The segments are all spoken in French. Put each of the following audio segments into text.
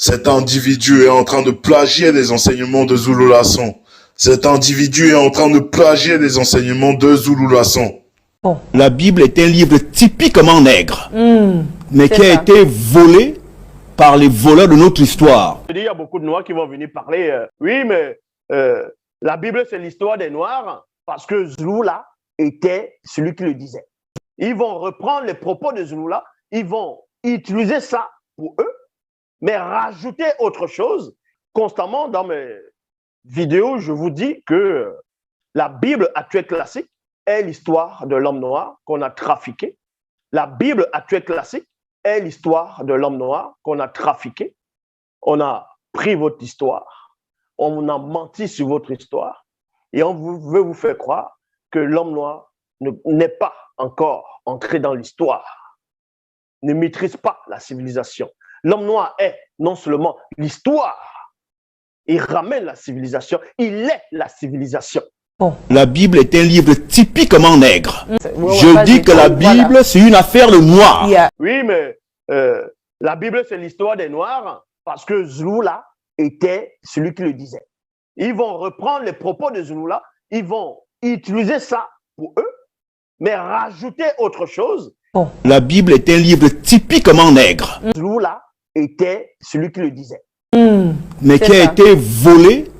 Cet individu est en train de plagier les enseignements de Zulu Lasson. Cet individu est en train de plagier les enseignements de Zulu Lasson. Bon. La Bible est un livre typiquement nègre, mais qui a été volé par les voleurs de notre histoire. Il y a beaucoup de Noirs qui vont venir parler. Oui, mais la Bible, c'est l'histoire des Noirs parce que Zulula était celui qui le disait. Ils vont reprendre les propos de Zulula, ils vont utiliser ça pour eux, mais rajouter autre chose. Constamment, dans mes vidéos, je vous dis que la Bible actuelle classique est l'histoire de l'homme noir qu'on a trafiqué. La Bible actuelle classique est l'histoire de l'homme noir qu'on a trafiqué. On a pris votre histoire, on a menti sur votre histoire et on veut vous faire croire que l'homme noir n'est pas encore entré dans l'histoire, ne maîtrise pas la civilisation. L'homme noir est non seulement l'histoire, il ramène la civilisation, il est la civilisation. Bon. La Bible est un livre typiquement nègre. Je dis que la Bible, c'est une affaire de noirs. Oui, mais la Bible, c'est l'histoire des Noirs parce que Zulula était celui qui le disait. Ils vont reprendre les propos de Zulula, ils vont utiliser ça pour eux, mais rajouter autre chose. Bon. La Bible est un livre typiquement nègre, Zulula était celui qui le disait. mais qui a été volé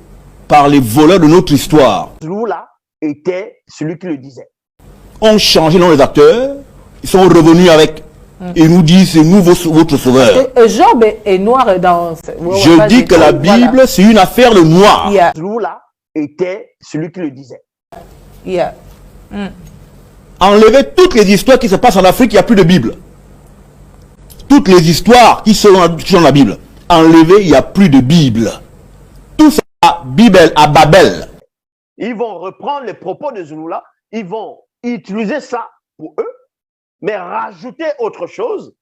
par les voleurs de notre histoire. Zulula était celui qui le disait. On changé le nom des acteurs, ils sont revenus avec et nous disent c'est nous votre sauveur. Job est noir dans... Je dis que la Bible, c'est une affaire de noirs. Zulula était celui qui le disait. Enlevez toutes les histoires qui se passent en Afrique, il n'y a plus de Bible. Toutes les histoires qui sont dans la Bible, enlevez, il n'y a plus de Bible. Tout ça, Bible à Babel. Ils vont reprendre les propos de Zulula, ils vont utiliser ça pour eux, mais rajouter autre chose,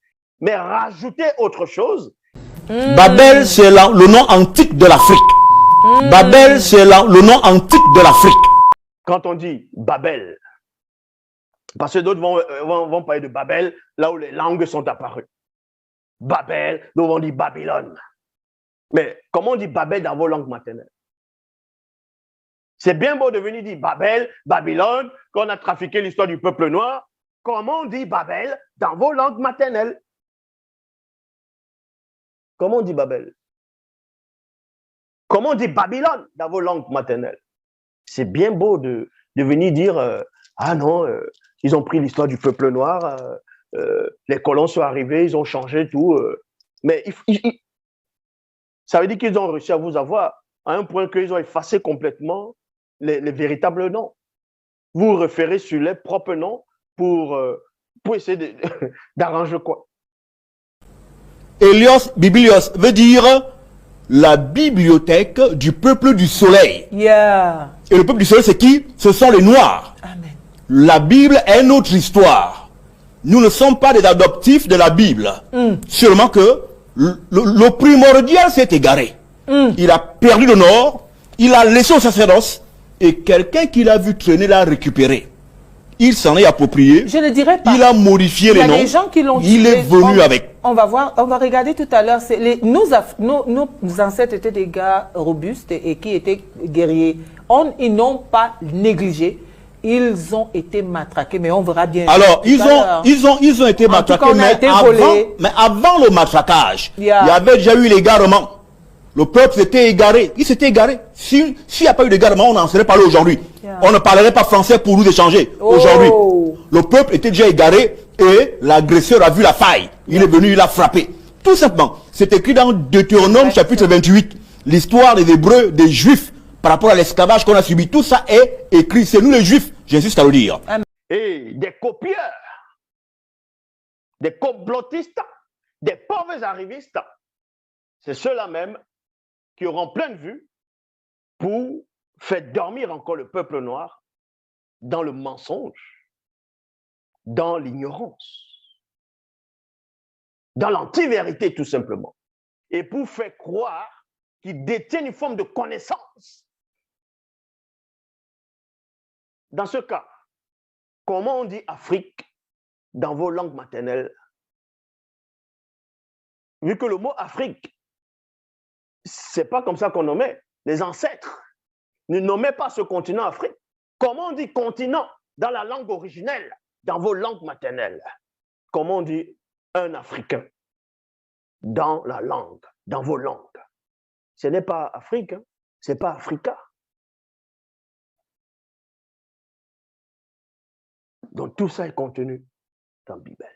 Babel, c'est le nom antique de l'Afrique. Babel, c'est le nom antique de l'Afrique. Quand on dit Babel, parce que d'autres vont parler de Babel, là où les langues sont apparues. Babel, d'autres vont dire Babylone. Mais comment on dit Babel dans vos langues maternelles? C'est bien beau de venir dire Babel, Babylone, qu'on a trafiqué l'histoire du peuple noir. Comment on dit Babel dans vos langues maternelles? Comment on dit Babel? Comment on dit Babylone dans vos langues maternelles? C'est bien beau de venir dire ah non, ils ont pris l'histoire du peuple noir, les colons sont arrivés, ils ont changé tout. Mais ça veut dire qu'ils ont réussi à vous avoir à un point qu'ils ont effacé complètement les véritables noms. Vous référez sur les propres noms pour essayer d'arranger quoi? Hélios, Biblios veut dire la bibliothèque du peuple du soleil. Et le peuple du soleil, c'est qui? Ce sont les Noirs. Amen. La Bible est notre histoire. Nous ne sommes pas des adoptifs de la Bible. Seulement que le primordial s'est égaré. Il a perdu le nord, il a laissé au sacerdoce, et quelqu'un qui l'a vu traîner l'a récupéré. Il s'en est approprié. Je ne dirais pas. Il a modifié les noms. Il y a des gens qui l'ont Il est venu avec. On va voir, on va regarder tout à l'heure. Nos ancêtres étaient des gars robustes et qui étaient guerriers. Ils n'ont pas négligé. Ils ont été matraqués, mais on verra bien. Alors, ils ont été matraqués, mais avant le matraquage, il y avait déjà eu l'égarement. Le peuple s'était égaré. Il s'était égaré. S'il n'y a pas eu d'égarement, on n'en serait pas là aujourd'hui. On ne parlerait pas français pour nous échanger aujourd'hui. Le peuple était déjà égaré et l'agresseur a vu la faille. Il est venu, il a frappé. Tout simplement. C'est écrit dans Deutéronome chapitre 28. L'histoire des Hébreux, des Juifs, par rapport à l'esclavage qu'on a subi. Tout ça est écrit. C'est nous les Juifs, j'insiste à le dire. Et des copieurs, des complotistes, des pauvres arrivistes, c'est ceux-là même qui auront plein de vues pour faire dormir encore le peuple noir dans le mensonge, dans l'ignorance, dans l'anti-vérité tout simplement. Et pour faire croire qu'ils détiennent une forme de connaissance. Dans ce cas, comment on dit Afrique dans vos langues maternelles? Vu que le mot Afrique c'est pas comme ça qu'on nommait. Les ancêtres ne nommaient pas ce continent Afrique. Comment on dit continent dans la langue originelle, dans vos langues maternelles? Comment on dit un Africain dans la langue, dans vos langues? Ce n'est pas Afrique, hein? Ce n'est pas Africa. Donc tout ça est contenu dans la Bible.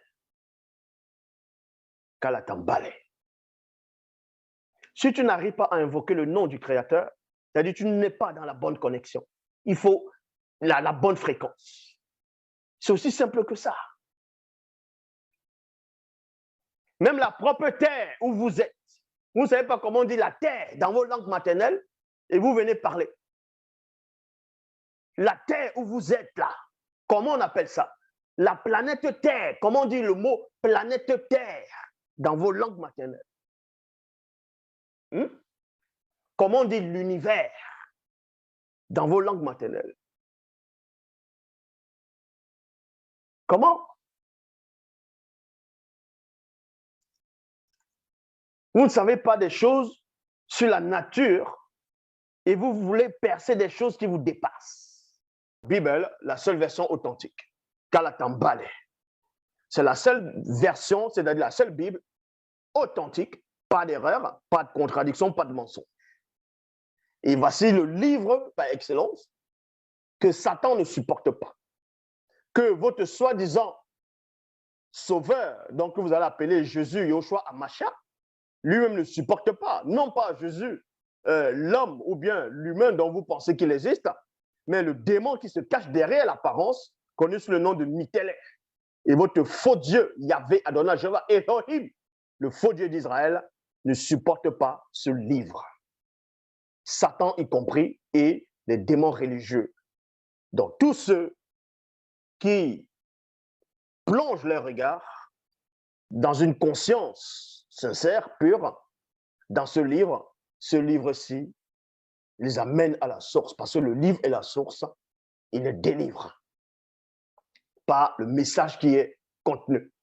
Kalatambale. Si tu n'arrives pas à invoquer le nom du Créateur, c'est-à-dire que tu n'es pas dans la bonne connexion. Il faut la bonne fréquence. C'est aussi simple que ça. Même la propre terre où vous êtes, vous ne savez pas comment on dit la terre dans vos langues maternelles et vous venez parler. La terre où vous êtes là, comment on appelle ça? La planète Terre, comment on dit le mot planète Terre dans vos langues maternelles? Comment on dit l'univers dans vos langues maternelles? Comment? Vous ne savez pas des choses sur la nature et vous voulez percer des choses qui vous dépassent. Bible, la seule version authentique. Kalatambale. C'est la seule version, c'est-à-dire la seule Bible authentique, pas d'erreur, pas de contradiction, pas de mensonge. Et voici le livre par excellence que Satan ne supporte pas. Que votre soi-disant sauveur, donc que vous allez appeler Jésus, Yoshua, Amacha, lui-même ne supporte pas. Non pas Jésus, l'homme ou bien l'humain dont vous pensez qu'il existe, mais le démon qui se cache derrière l'apparence, connu sous le nom de Mitélé. Et votre faux Dieu, Yahvé, Adonai, Jéhovah, Elohim, le faux Dieu d'Israël, ne supporte pas ce livre. Satan y compris et les démons religieux. Donc tous ceux qui plongent leur regard dans une conscience sincère, pure, dans ce livre-ci, les amène à la source, parce que le livre est la source, il les délivre par le message qui est contenu.